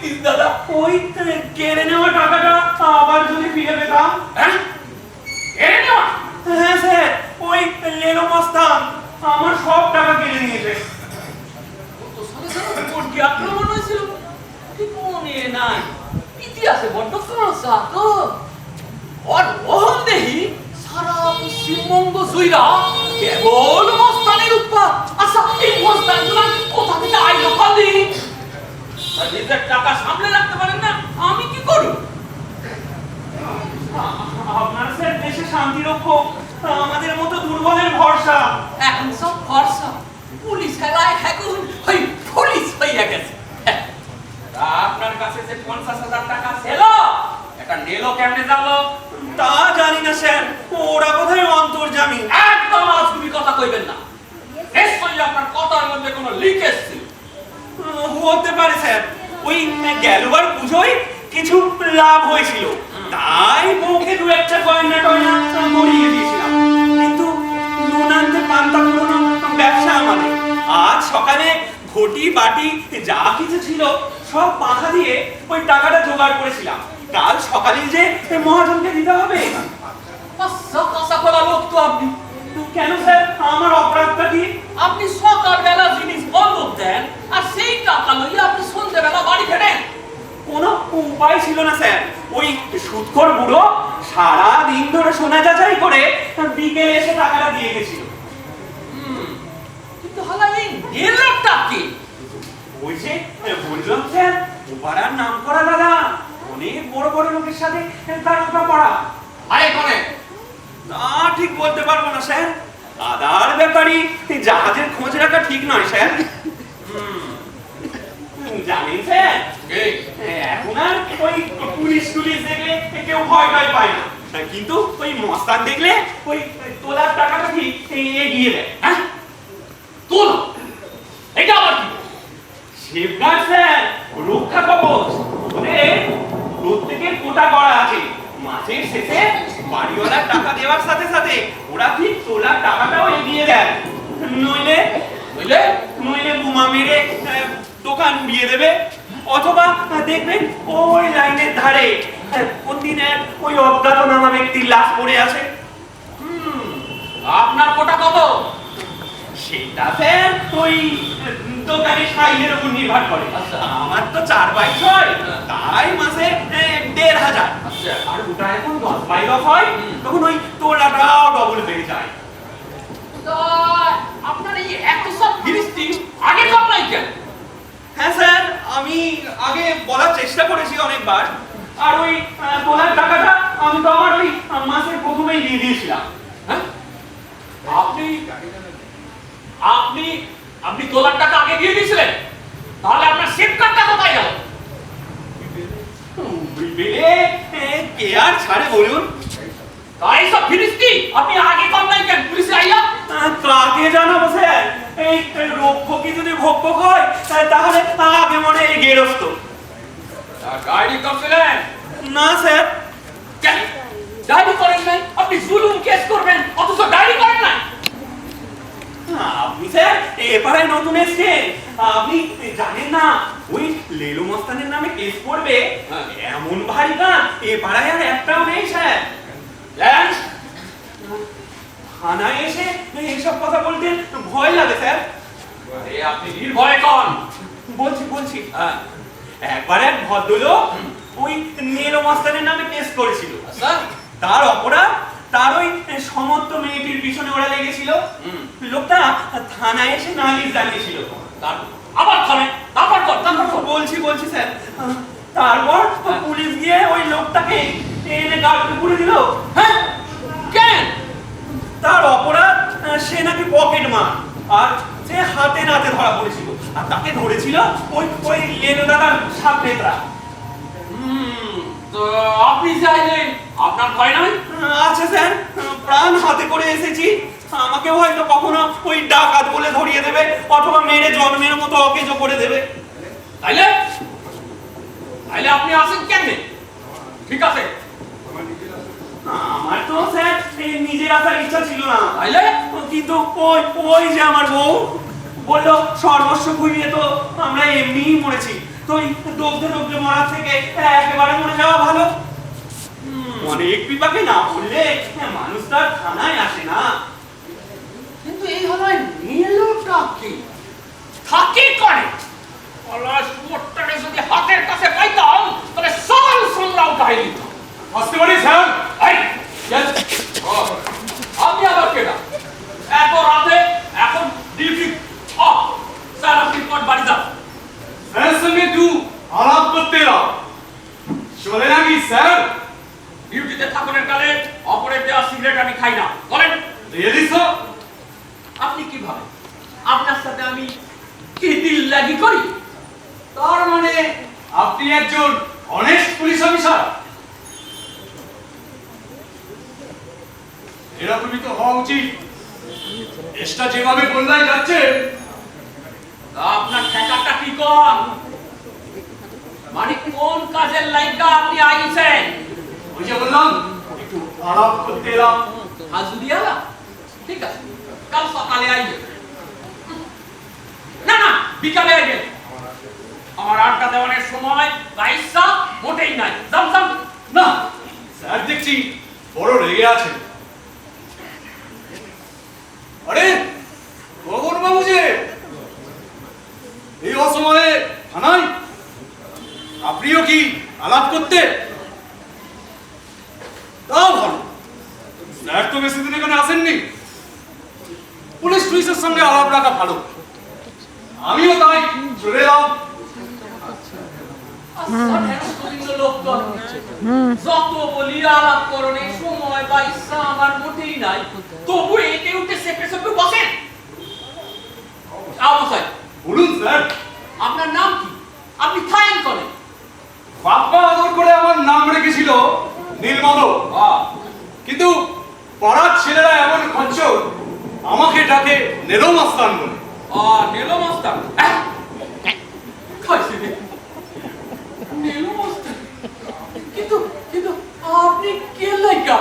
This দাদা? ওই কেড়ে নেওয়া টাকাটা আবার যদি ফিরে পেতাম। হ্যাঁ, কেড়ে নেওয়া? হ্যাঁ স্যার, ওই লেলো মস্তান আমার সব টাকা কেড়ে নিয়েছে। তো সালে সালে উপর কি আক্রমণ হয়েছিল? ঠিক মনে নাই। ইতিহাসে বড্ড সমস্যা তো। আর ওহন দেহি সারা পশ্চিমবঙ্গ জুইরা কেবল মস্তানের উৎপাত। আচ্ছা, এই মস্তানগুলো কোথা থেকে আইলো কালি? নিজের টাকা সামলে রাখতে পারেন না, আমি কি করি? আপনার স্যার দেশে শান্তি রক্ষক, আমাদের মতো দুর্বলের ভরসা। এখন সব ভরসা পুলিশ খেলায় এখন ওই পুলিশ হইয়া গেছে। তা আপনার কাছে যে 50,000 টাকা ছিল, এটা নেলো কেমনে জানলো? তা জানি না স্যার, ওরা বোধহয় অন্তর্জামী। একদম আজগুবি কথা কইবেন না। নিশ্চয়ই আপনার কথার মধ্যে কোনো লিকেজ ছিল। হতে পারে স্যার, ওই গেলবার পুজোয় কিছু লাভ হয়েছিল, তাই মুখে দু একটা গয়না টয়না মরিয়ে দিয়েছিলাম। কিন্তু নুন আনতে পান্তা পুরোনো ব্যবসা আমাদের। আজ সকালে ঘটি বাটি যা কিছু ছিল সব পাখা দিয়ে ওই টাকাটা জোগাড় করেছিলাম। কাল সকালে যে মহাজনকে দিতে হবে। কাঁচা করা লোক তো আপনি। কেন স্যার, আমার অপরাধটা কি? আপনি সকালবেলা জিনিস বন্ধক দেন, আর সেই টাকা লইয়া আপনি সন্ধ্যেবেলা বাড়ি ফেরেন। কোনো উপায় ছিল না স্যার। ওই সুদখোর বুড়ো সারা দিন ধরে সোনা যাচাই করে বিকেলে এসে টাকাটা দিয়ে গেছিল। কিন্তু হালা এই নেলোটা কি? ওই যে বললাম স্যার, পাড়ার নাম করা দাদা, অনেক বড় বড় লোকের সাথে তার ওটা পড়া। আরে কোনে? না ঠিক বলতে পারবো না স্যার, দাদার ব্যাপারই জাহাজের খোঁজ রাখা ঠিক নয় স্যার। জানেন স্যার, এখন আর ওই পুলিশ টুলিশ দেখলে কেউ ভয় টয় পায় না, কিন্তু ওই মস্তান দেখলে ওই তোলার টাকাটা ঠিক এগিয়ে দেয়। হ্যাঁ, তোল। এটা আবার কি? সেফগার্ড স্যার, রক্ষা কবচ। ওদের প্রত্যেকের কোটা করা আছে। মাসের শেষে বাড়িওয়ালার টাকা দেওয়ার সাথে সাথে ওরা ঠিক তোলার টাকাটাও এগিয়ে দেয়। নইলে বুঝলে? নইলে বোমা মেরে দোকান উড়িয়ে দেবে। অথবা দেখবেন ওই লাইনের ধারে কোন দিনের ওই অজ্ঞাতনামা ব্যক্তির লাশ পড়ে আছে। আপনার কোটা কত? সেটা স্যার ওই দোকানের সাইজের উপর নির্ভর করে। আচ্ছা। আমার তো 4/6, তাই মাসে 1,500। আচ্ছা। আর ওটা এখন 10/10 হয়, তখন ওই তোলাটাও ডবল বেড়ে যায়। তা আপনার এই এত সব ফিরিস্তি আগে কম নাই কেন? হ্যাঁ স্যার, আমি আগে বলার চেষ্টা করেছি অনেকবার। আর ওই তোলার টাকাটা আমি তো আমার ওই মাসের প্রথমেই দিয়ে দিয়েছিলাম। হ্যাঁ, আপনি আপনি আপনি তোলার টাকা আগে দিয়ে দিয়েছিলেন? তাহলে আপনার সেফগার্ডটা কোথায় গেল? বিলে কে আর ছাড়ে বলুন? তাই সব ফিরিস্তি আপনি আগে কম নাই কেন পুলিশে আইয়া? কাকে জানাবো স্যার? এই রক্ষকই যদি ভক্ষক হয় তাহলে আগে মনে এই গেরস্ত। ডায়েরি করছিলেন? না স্যার। কেন ডায়েরি করেন নাই? আপনি জুলুম কেস করবেন অথচ ডায়েরি করেন নাই? আপনি স্যার এ পাড়ায় নতুন এসেছেন, আপনি জানেন না ওই লেলু মস্তানের নামে কেস করবে এমন ভারী গান এ পাড়ায় আর একটাও নেই স্যার। থানায় এসে এইসব কথা বলতে ভয় লাগে স্যার। আপনি নির্ভয়ে কন। বলছি একবার এক ভদ্রলোক ওই লেলু মস্তানের নামে কেস করেছিল। আচ্ছা, তার অপরাধ তার ওই সমস্ত মেয়েটির পিছনে ওরা লেগেছিল। লোকটা থানায় এসে নালিশ জানিয়েছিল। আবার থানে তারপর বলছি স্যার, তারপর পুলিশ গিয়ে ওই লোকটাকে এনে গাড়িতে পুরে দিল। হ্যাঁ, কেন? তার অপরাধ সে নাকি পকেট মার, আর সে হাতে নাতে ধরা পড়েছিল। আর তাকে ধরেছিল ওই লেলো দাদার সাপনেতরা। তো আপনি চাইলেন, আপনার ভয় নাই? আচ্ছা স্যার, প্রাণ হাতে করে এসেছি। আমাকে হয়তো কখনো ওই ডাকাত বলে ধরিয়ে দেবে, অথবা মেরে জন্মের মতো অকেজো করে দেবে। তাইলে তাইলে আপনি আসেন কেমনে? ঠিক আছে, আমার তো স্যার নিজের আসার ইচ্ছা ছিল না। তাইলে কিন্তু ওই যে আমার বউ বললো সর্বস্ব খুইয়ে তো আমরা এমনিই মরেছি, তো এই দগ্ধে দগ্ধে মরা থেকে একেবারে মরে যাওয়া ভালো। অনেক বিপাকে না পড়লে মানুষ তার থানায় আসে না। কিন্তু এই হলায় নীলটা কি থাকি করে পলাশ মোটটাকে যদি হাতের কাছে পাইতাম তবে সকাল সন্ধ্যা উঠাই দিতাম। আসতে পারি স্যার? এই আপনি আবার কেনা এত রাতে এখন ডিউটি অফ। স্যার আপনি পর বাড়ি যান। স্যারের সঙ্গে একটু আলাপ করতে এলাম। চলে নাকি স্যার? ডিউটিতে থাকুনের কালে অপরের দেওয়া সিগারেট আমি খাই না। বলেন রিয়েলি স্যার? আপনি কি ভাবেন আপনার সাথে আমি কি দিল লাগি করি? তার মানে আপনি একজন অনেস্ট পুলিশ অফিসার? এরকমই তো হওয়া উচিত। দেশটা যেভাবে বন্যায় যাচ্ছে। তা আপনার ঠেকাটা কি কম? মানে কোন কাজের লাইনটা আপনি আইছেন? ওই যে বললাম একটু আলাপ করতে এলাম। হাজুরি আলা ঠিক আছে কাল সকালে আইবে। না না বিকালে আইবে। আমার আড্ডা দেওয়ানোর সময় পয়সা মোটেই নাই। যাম যাম। না স্যার দেখছি বড় রেগে আছেন। আরে গগন বাবু যে এই অসময়ে থানায়, আপনিও কি আলাপ করতে? তাও ভালো, স্যার তো বেশি দিন এখানে আসেননি। পুলিশ টুলিশের সঙ্গে আলাপ রাখা ভালো। আমিও তাই চলে এলাম। যত বলি আলাপ করণে সময় বা ইচ্ছা আমার মোটেই নাই, তবু এতে উঠে সেপে সেপে বসেন। আবসাই বলুন স্যার, আপনার নাম কি? আপনি থাকেন করে? বাপ্পা আদর করে আমার নাম রেখেছিল নীলমাধব। কিন্তু পাড়ার ছেলেরা এমন খঞ্চর আমাকে ডাকে নেলো মাস্তান বলে। নেলো মাস্টার খাইছে নেলো মাস্টার। কিন্তু কিন্তু আপনি কে লাইকা?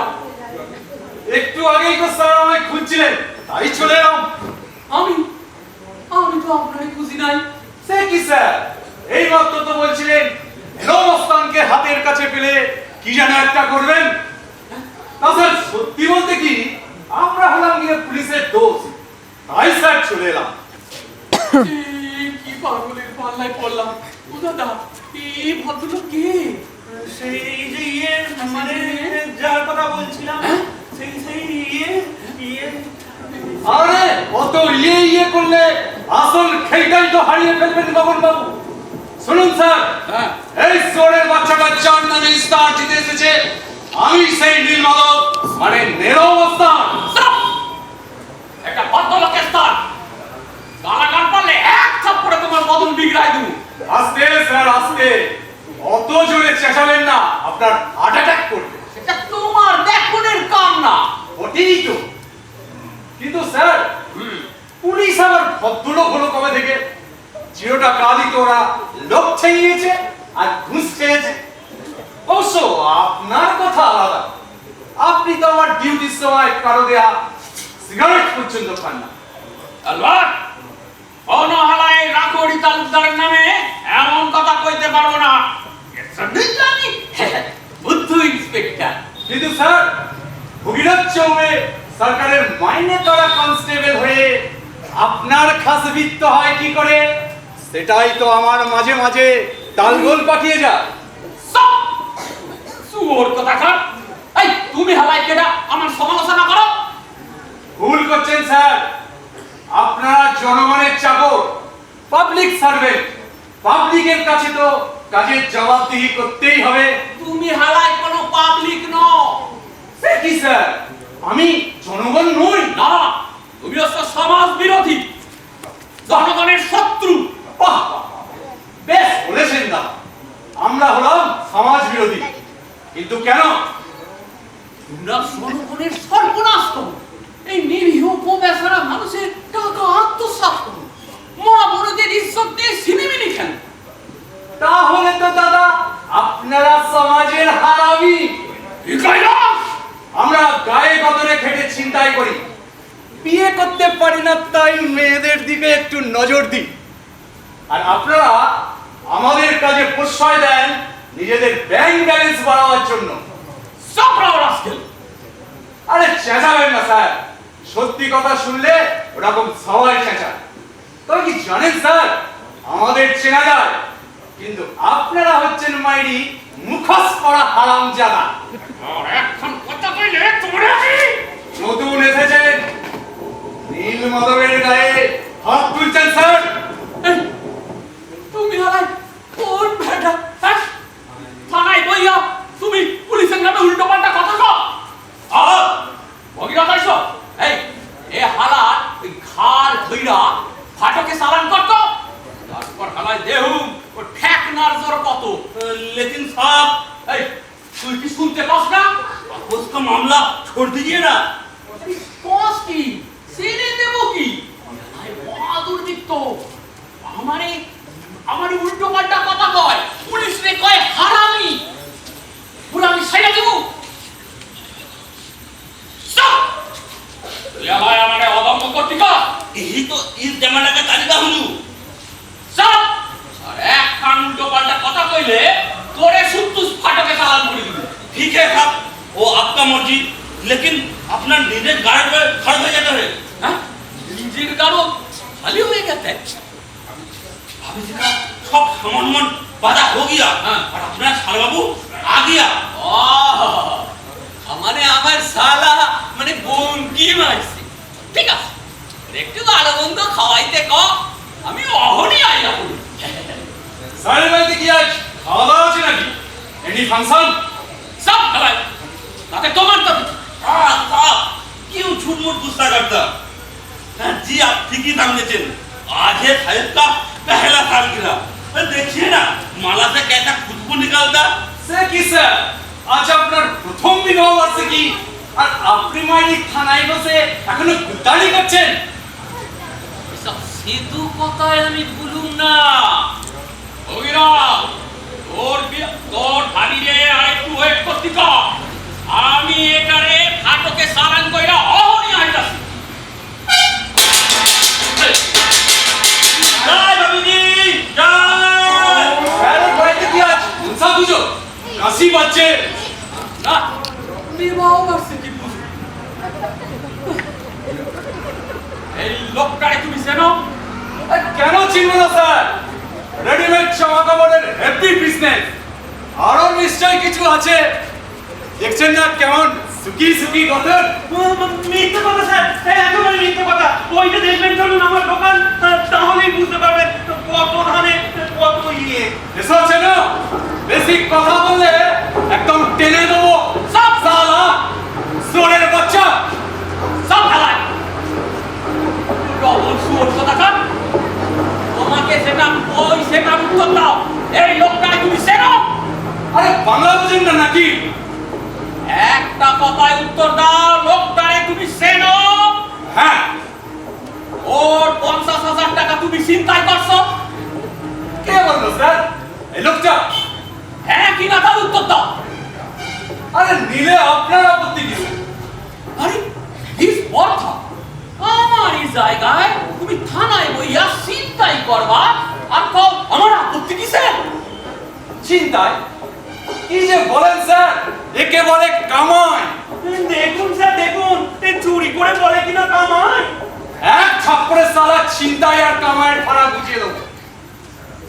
একটু আগেই তো স্যার আমায় খুঁজছিলেন, তাই চলে এলাম। আমি আমি তো আপনাকে খুঁজি নাই। সে কি স্যার, এই মাত্র তো বলছিলেন নেলো মাস্তানকে হাতের কাছে পেলে কি যেন একটা করবেন। না স্যার, সত্যি বলতে কি আমরা হলাম গিয়ে পুলিশের দোষ, তাই স্যার চলে এলাম। কি পাগলের পাল্লায় পড়লাম। ও দাদা এই ভদ্রলোক কে? সেই যে মানে যার কথা বলছিলাম, সেই সেই আরে অত ইয়ে করলে আসল খেলটাই তো হারিয়ে ফেলবেন গগন বাবু। শুনুন স্যার, এই সোরের বাচ্চাটা যার নামে স্টার জিতে এসেছে, আমি সেই নীলমাধব মানে নেলো মাস্তান। একটা ভদ্রলোকের স্থান গালাগাল পারলে এক থাপ্পড়ে তোমার বদন বিগড়াই দেবো। আস্তে স্যার আস্তে, অত জোরে চেঁচাবেন না, আপনার হার্ট অ্যাটাক করবে। সেটা তোমার দেখুনের কাম না। ওটাই তো। কিন্তু স্যার পুলিশ আবার ভদ্রলোক হলো কবে থেকে? চিরটা কালই তো ওরা লোক ছেড়িয়েছে আর ঘুষ খেয়েছে। অবশ্য আপনার কথা আলাদা, আপনি তো আমার ডিউটির সময় কারো দেয়া সিগারেট পর্যন্ত খান না। আলবার অনহালায় রাখোড়ি তালুকদারের নামে এমন কথা কইতে পারবো না। জানি বুদ্ধ ইন্সপেক্টর। কিন্তু স্যার ভগীরথ চৌবে সরকারের মাইনে করা কনস্টেবল হয়ে আপনার খাসবিত্ত হয় কি করে, সেটাই তো আমার মাঝে মাঝে তালগোল পাঠিয়ে যায়। সুর কথা খান। এই তুমি হালাই কেডা আমার সমালোচনা করো? ভুল করছেন স্যার, আপনারা জনগণের চাকর, পাবলিক সার্ভেন্ট। পাবলিকের কাছে তো কাজের জবাবদিহি করতেই হবে। তুমি হালাই কোনো পাবলিক নও। সে কি স্যার, আমি জনগণ নই? না তুমি হচ্ছে সমাজ বিরোধী, জনগণের শত্রু। বাহ, বেশ বলেছেন না, আমরা হলাম সমাজ বিরোধী। কিন্তু কেন? তোমরা জনগণের সর্বনাশ করো। এই নিরীহ বেচারা মানুষের টাকা আত্মসাৎ করো। মা বড়দের ইজ্জত দিয়ে সিনেমিনি খেলো। তাহলে তো দাদা আপনারা সমাজের হারামি। আমরা গায়ে গতরে খেটে চিন্তাই করি, বিয়ে করতে পারি না, তাই মেয়েদের দিকে একটু নজর দিই। আর আপনারা আমাদের প্রশ্রয় দেন নিজেদের ব্যাংক ব্যালেন্স বাড়ানোর জন্য। সাপড়া রাস্কেল। আরে চেঁচাবেন না স্যার, সত্যি কথা শুনলে ওরকম সবাই চেঁচা। তবে কি জানেন স্যার, আমাদের চেনা যায়, কিন্তু আপনারা হচ্ছেন মাইরি মুখোশ পরা হারামজাদা। আর এখন কথা কইলে তোমরা কি নতুন এসেছেন, নীল মাধবের গায়ে হাত তুলছেন স্যার। তুমি হারাই কোন বেটা? হ্যাঁ, থানায় বইয়া তুমি পুলিশের নামে উল্টো পাল্টা কথা কও। ভগিরা কাইছো এই এ হালার ওই ঘাড় ধইরা ফাটকে চালান করতো, তারপর হালাই দেহুম ও ঠেকনার জোর কত। लेकिन साहब এই তুই কি শুনতে পাস না? उसका मामला छोड़ दीजिए ना। কস কি ছেড়ে দেব কি? আরে বাহাদুর দিত আমারে আমারে উল্টো পাল্টা কথা কয়, পুলিশ রে কয় হারামি, পুরো আমি ছাইড়া দেব। স্টপ! লেলাই আমারে অদম্য কর্তিকা। यही तो इस जमाना का तरीका हुजूर। স্টপ! আর এক কান উল্টো পাল্টা কথা কইলে তোরে সুতুস ফাটকে চালান করে দিব। ठीक है साहब, वो आपका मर्जी, लेकिन अपना नीचे गाड़ी पे खड़ा हो जाता है। হ্যাঁ, নিজের গাড়ো খালি হয়ে গেছে। अभी जी का सब सामान बाधा हो गया, हाँ। और अपना साल बाबू आ गया। মানে আমার শালা মানে বোন কি মারছে। ঠিক আছে, একটু ভালো মন্দ খাওয়াইতে ক, আমি অহনি আইয়া বলি। স্যারের বাড়িতে কি আজ খাওয়া দাওয়া আছে নাকি? Any function? সব খালাই তাতে তোমার তো हाँ साहब, क्यों झूठ मूठ गुस्सा करता? हाँ, जी आप ठीक ही समझे। आज है साहिब का पहला सालगिरह। देखिए ना माला से कैसा खुशबू निकलता। সে কি স্যার, আজ আপনার প্রথম বিবাহ বার্ষিকী আর আপনি মাইরি থানায় বসে এখনো গুতালি করছেন? এসব সেতু কথায় আমি বলুম না। ওইরা তোর ভাবিরে আর একটু ওয়েট করতে ক, আমি এটারে ফাটকে সারান কইরা অহনি আইতাছি। जय बाबू जी, जय। স্যারের বাড়িতে কি আজ মনসা পুজো? কাশি বাজছে। না, বিবাহ বার্ষিকী পুজো। এই লোকটারে তুমি চেনো? কেন চিনব না স্যার, রেডিমেড জামা কাপড়ের হেভি বিজনেস। আরো নিশ্চয় কিছু আছে, দেখছেন না কেমন সুকি সুকি গঠন। মিথ্যে কথা স্যার, একেবারে মিথ্যে কথা। ওইটা দেখবেন চলুন আমার দোকান, তাহলেই বুঝতে পারবেন কত ধানে কত ইয়ে। এসব চেন, বেশি কথা বললে একদম টেনে দেবো। সব সালা সোরের বাচ্চা। সব খালাই ডবল সুর কথা কান। তোমাকে সেটা ওই সেটা উত্তর দাও। এই লোকটারে তুমি চেনো? আরে বাংলা বোঝেন না নাকি? একটা কথায় উত্তর দাও, লোকটারে তুমি চেনো? হ্যাঁ। ওর 50,000 টাকা তুমি চিন্তাই করছো? কে বললো স্যার? এই লোকটা? হ্যাঁ কি না তার উত্তর দাও। আরে নিলে আপনার আপত্তি কি? আরে হিস অর্থা আমার এই জায়গায় তুমি থানায় বইয়া চিন্তাই করবা আর কও আমার আপত্তি কিসে? চিন্তায়? কি যে বলেন স্যার, একে বলে কামাই। দেখুন স্যার দেখুন, চুরি করে বলে কিনা কামাই। এক থাপ্পড়ে সালা চিন্তায় আর কামাইয়ের ফারাক বুঝিয়ে দেবো।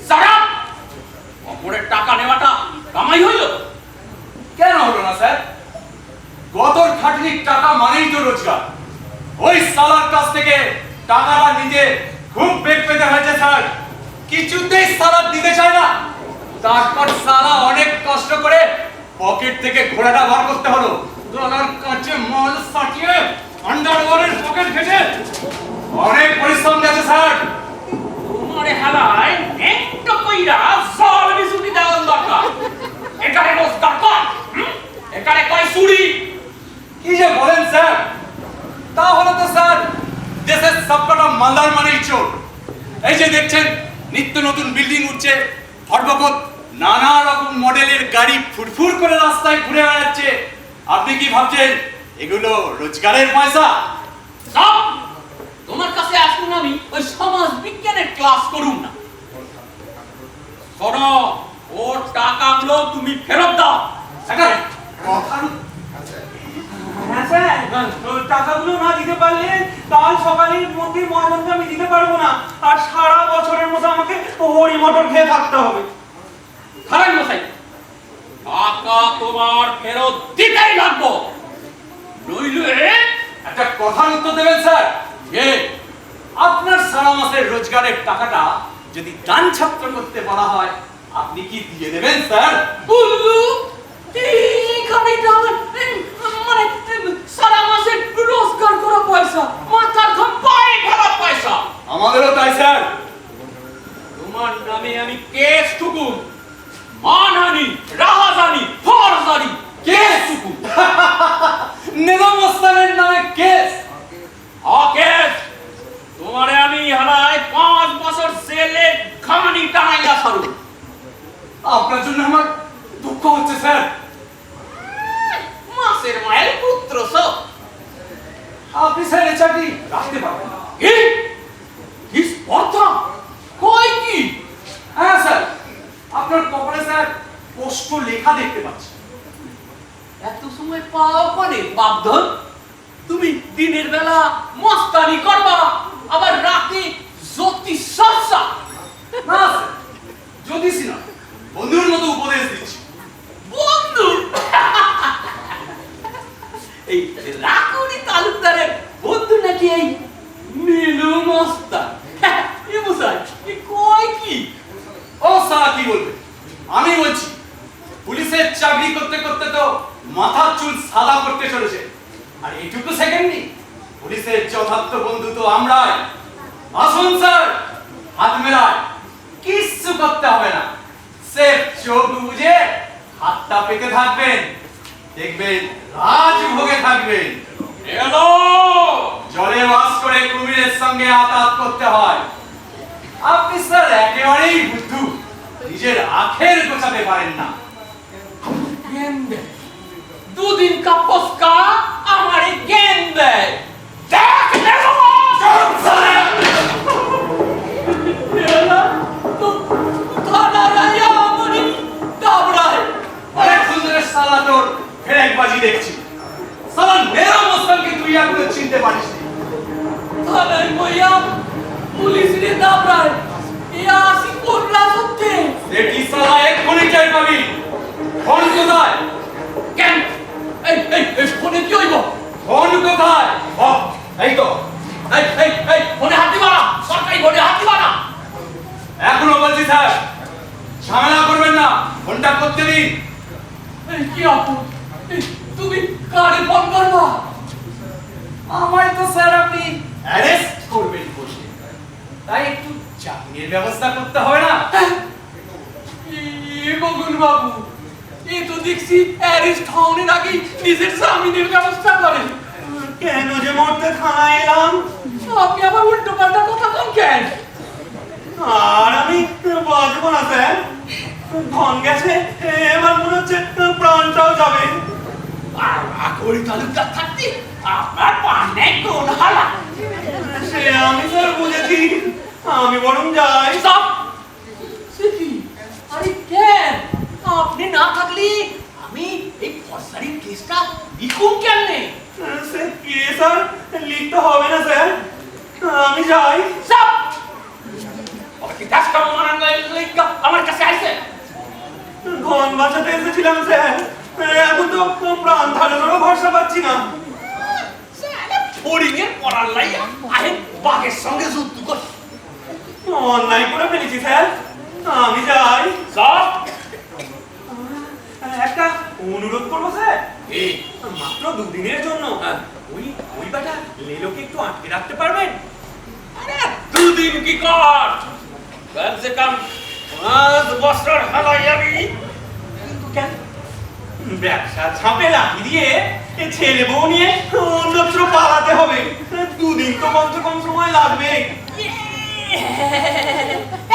সারা অপরের টাকা নেওয়াটা কামাই হইল? কেন হলো না স্যার? গতর খাটনির টাকা মানেই তো রোজগার। ওই সালার কাছ থেকে টাকাটা নিতে খুব বেগ পেতে হয়েছে স্যার, কিছুতেই সালা দিতে চায় না। তারপর সালা অনেক কষ্ট করে পকেট থেকে ঘোড়াটা বার করতে হলো। ডলার কাছে মাল সাটিয়ে আন্ডারওয়ারের পকেট ঘেটে অনেক পরিশ্রম গেছে স্যার। তোমারে হালায় একটু কইরা জল বিসুটি দেওয়ার দরকার। এখানে রোজগার কর, এখানে কয় চুরি। কি যে বলেন স্যার? তাহলে তো স্যার দেশের সবকটা মালদার মানেই চোর। এই যে দেখছেন নিত্য নতুন বিল্ডিং উঠছে, হরবকত নানা রকম মডেলের গাড়ি ফুরফুর করে রাস্তায় ঘুরে বেড়াচ্ছে। আপনি কি ভাবছেন এগুলো রোজগারের পয়সা? সব তোমার কাছে আসুন, আমি ওই সমাজ বিজ্ঞানের ক্লাস করুন না। শোনো, ওর টাকাগুলো তুমি ফেরত দাও। একটা কথার হ্যাঁ স্যার, ওর টাকাগুলো না দিতে পারলে কাল সকালের মধ্যে মহাজনকে আমি দিতে পারবো না, আর সারা বছরের মতো আমাকে হরি মটর খেয়ে থাকতে হবে। খারাপ মশাই, টাকা তোমার ফেরত দিতেই লাগবো, নইলে একটা কথার উত্তর দেবেন স্যার। আপনার সারা মাসের রোজগারের টাকাটা যদি দান ছাত্র করতে বলা হয়, আপনি কি দিয়ে দেবেন স্যার? বুল্লু এইখানে আমার মানে সারা মাসের রোজগার করা পয়সা, মাথার ঘাম পায়ে ফেলা পয়সা। আমাদেরও তাই স্যার। তোমার নামে আমি কেস ঠুকুম, মানহানি, রাহাজানি, ফরজারি কেস ঠুকুম। নিজাম ওস্তাদের নামে কেস। কেস তোমারে আমি হারাই 5 বছর জেলে খামানি টানাইয়া ছাড়ু। আপনার জন্য আমার দুঃখ হচ্ছে স্যার। মাসের মায়ের পুত্র সব। আপনি স্যার এই চাকরি রাখতে পারবেন না। কি স্পর্ধা, কয় কি? হ্যাঁ স্যার, আপনার কপালে স্যার কষ্ট লেখা দেখতে পাচ্ছি। এত সময় পাও কোনে বাপধন? তুমি দিনের বেলা মস্তানি করবা, আবার রাতে জ্যোতিষ চর্চা। না স্যার, জ্যোতিষী না, বন্ধুর মতো উপদেশ দিচ্ছি। বন্ধু? এই রাকুনি তালুকদারের বন্ধু নাকি এই নীলু মস্তান? এ বুঝাই এ কয় কি? ও স্যার কি বলবে, আমি বলছি পুলিশের চাকরি করতে করতে তো মাথার চুল সাদা করতে চলেছে, আর এইটুকু সেকেন্ডই পুলিশের যথার্থ বন্ধু তো আমরাই। আসুন স্যার, হাত মেলায়, কিচ্ছু করতে হবে না, সেফ চোখ বুঝে হাতটা পেতে থাকবেন, দেখবেন রাজভোগে থাকবেন। এলো জলে বাস করে কুমিরের সঙ্গে আঘাত করতে হয়। আপনি স্যার একেবারেই বুদ্ধু, নিজের আখের গোছাতে পারেন না। জ্ঞান দেয়, দুদিন কা পস্কা আমারে জ্ঞান দেয়। দেখ দেখো অনেকক্ষণ ধরে সালা তোর ফেরেকবাজি দেখছি। সালা নেরো মোস্তানকে তুই এখনো চিনতে পারিস নি। এটি সালা এক্ষুনি টের পাবি। ফোন কোথায়? কেন এই এই এই ফোনে কি হইব? ফোন কোথায়? এই তো। এই ফোনে হাত দিবা না, সরকারি ফোনে হাত দিবা না। এখনো বলছি স্যার, ঝামেলা করবেন না, ফোনটা করতে দিন। এই কি আপু, তুমি কারে ফোন করবা? আমায় তো স্যার আপনি অ্যারেস্ট করবেন বসে, তাই একটু চাকরির ব্যবস্থা করতে হবে না? বগুন বাবু, এ তো দেখছি অ্যারেস্ট হওয়ার আগেই নিজের জামিনের ব্যবস্থা করেন। কেন যে মরতে থানায় এলাম? আপনি আবার উল্টো পাল্টা কথা কন কেন? আর আমি বাঁচবো না স্যার, ধন গেছে, এবার মনে হচ্ছে প্রাণটাও যাবে। আর আকরি তালুকদার থাকতে আপনার পানে কোন হালা? সে আমি স্যার বুঝেছি, আমি বরং যাই। সব সে কি? আরে কেন? আপনি না থাকলে আমি এই ফসারির কেসটা লিখুন কেমনে? সে কে স্যার, লিখতে হবে না স্যার, আমি যাই। সব ওকে দাসটা মারান লাগা আমার কাছে আইছে। ধন বাঁচাতে এসেছিলাম স্যার, এখন তো প্রাণ ধারণেরও ভরসা পাচ্ছি না। ফড়িংয়ের পড়ার লাইয়া আহে বাঘের সঙ্গে যুদ্ধ কর। অন্যায় করে ফেলেছি স্যার, আমি যাই। সব একটা অনুরোধ করবো স্যার, এই মাত্র দুদিনের জন্য ওই ওই বেটা লেলোকে একটু আটকে রাখতে পারবেন? আরে দুদিন কি কর, কম সে কম 5 বছর হালাই আমি। কিন্তু কেন? ব্যবসা ছাপে লাঠি দিয়ে ছেলে বউ নিয়ে অন্যত্র পালাতে হবে, দুদিন তো কমসে কম সময় লাগবে।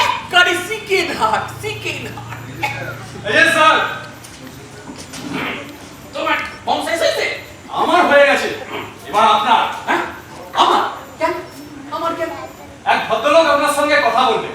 একবারে চিকেন হাট, চিকেন হাট। এই স্যার, তোমার বম শেষ হয়েছে? আমার হয়ে গেছে, এবার আপনার। হ্যাঁ আমার কেন? আমার কেন? এক ভদ্রলোক আপনার সঙ্গে কথা বলবে।